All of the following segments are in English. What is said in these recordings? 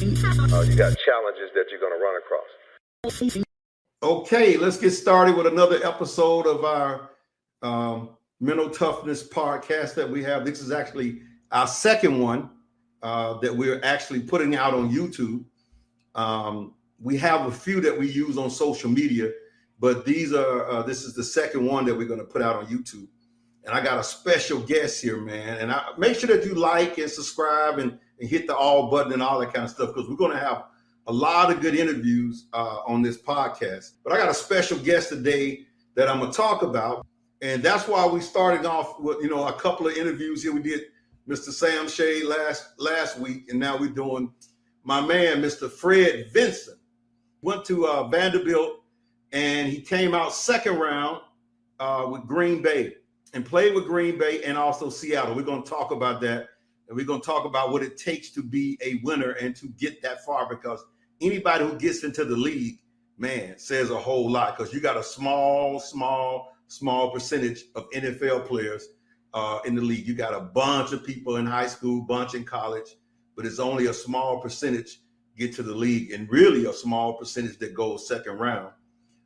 You got challenges that you're going to run across. Okay, let's get started with another episode of our Mental Toughness podcast that we have. This is actually our second one that we're actually putting out on YouTube. We have a few that we use on social media, but this is the second one that we're going to put out on YouTube. And I got a special guest here, man. And make sure that you like and subscribe and hit the all button and all that kind of stuff, because we're going to have a lot of good interviews on this podcast. But I got a special guest today that I'm going to talk about. And that's why we started off with, a couple of interviews here. We did Mr. Sam Shea last week, and now we're doing my man, Mr. Fred Vinson. Went to Vanderbilt, and he came out second round with Green Bay and played with Green Bay and also Seattle. We're going to talk about that, and we're going to talk about what it takes to be a winner and to get that far, because anybody who gets into the league, man, says a whole lot, because you got a small percentage of NFL players in the league. You got a bunch of people in high school, bunch in college, but it's only a small percentage get to the league, and really a small percentage that goes second round.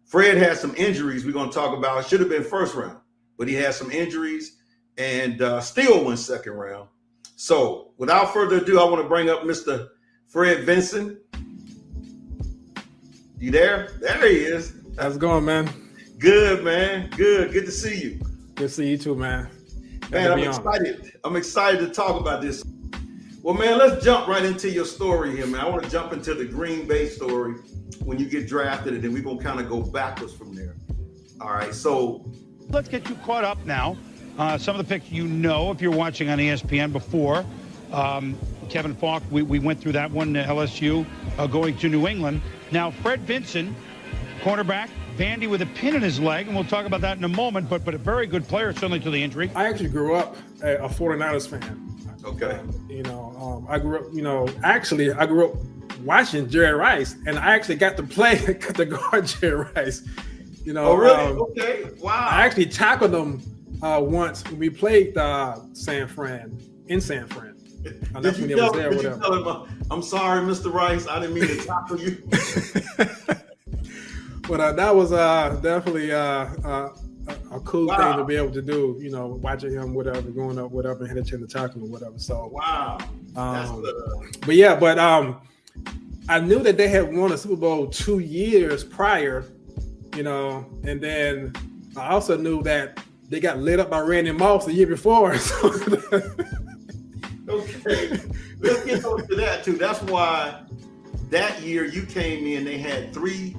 Fred had some injuries we're going to talk about. Should have been first round, but he had some injuries and still went second round. So without further ado, I want to bring up Mr. Fred Vinson. You there? There he is. How's it going, man? Good, man. Good to see you. Good to see you too, man. Man, I'm excited. I'm excited to talk about this. Well, man, let's jump right into your story here, man. I want to jump into the Green Bay story when you get drafted, and then we're going to kind of go backwards from there. All right, so let's get you caught up now. Some of the picks if you're watching on ESPN before. Kevin Falk, we went through that one, LSU going to New England. Now, Fred Vinson, cornerback, Vandy with a pin in his leg, and we'll talk about that in a moment, but a very good player, certainly to the injury. I actually grew up a 49ers fan. Okay. I grew up, I grew up watching Jerry Rice, and I actually got to play the guard Jerry Rice. Oh, really? Okay. Wow. I actually tackled him once when we played San Fran. That's when he was there. Did you tell him, I'm sorry, Mr. Rice, I didn't mean to tackle you? But that was definitely a cool thing to be able to do, watching him, whatever, going up, whatever, and had a chance to tackle him, whatever. So, wow. I knew that they had won a Super Bowl 2 years prior, and then I also knew that they got lit up by Randy Moss the year before. So okay, let's get on to that too. That's why that year you came in, they had two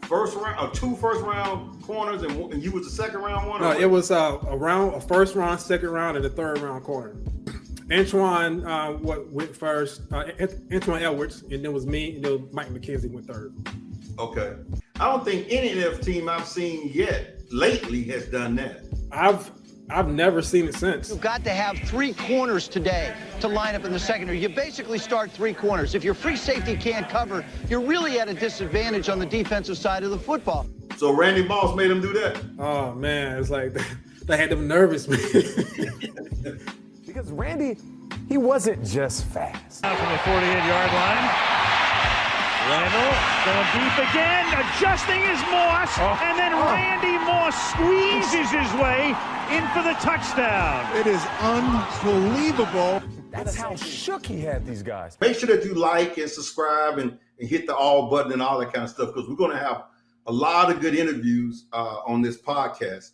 first round corners, and you was the second round one. No, it was a first round, second round, and a third round corner. Antoine went first. Antoine Edwards, and then was me, and then Mike McKenzie went third. Okay, I don't think any NFL team I've seen lately has done that. I've never seen it since. You've got to have three corners today to line up in the secondary. You basically start three corners. If your free safety can't cover, you're really at a disadvantage on the defensive side of the football. So Randy Moss made him do that? Oh, man, it's like they had them nervous, man. Because Randy, he wasn't just fast. From the 48-yard line. Randall going deep again, adjusting his Moss, and then Randy Moss squeezes his way in for the touchdown. It is unbelievable. That's how shook he had these guys. Make sure that you like and subscribe and hit the all button and all that kind of stuff, because we're going to have a lot of good interviews on this podcast.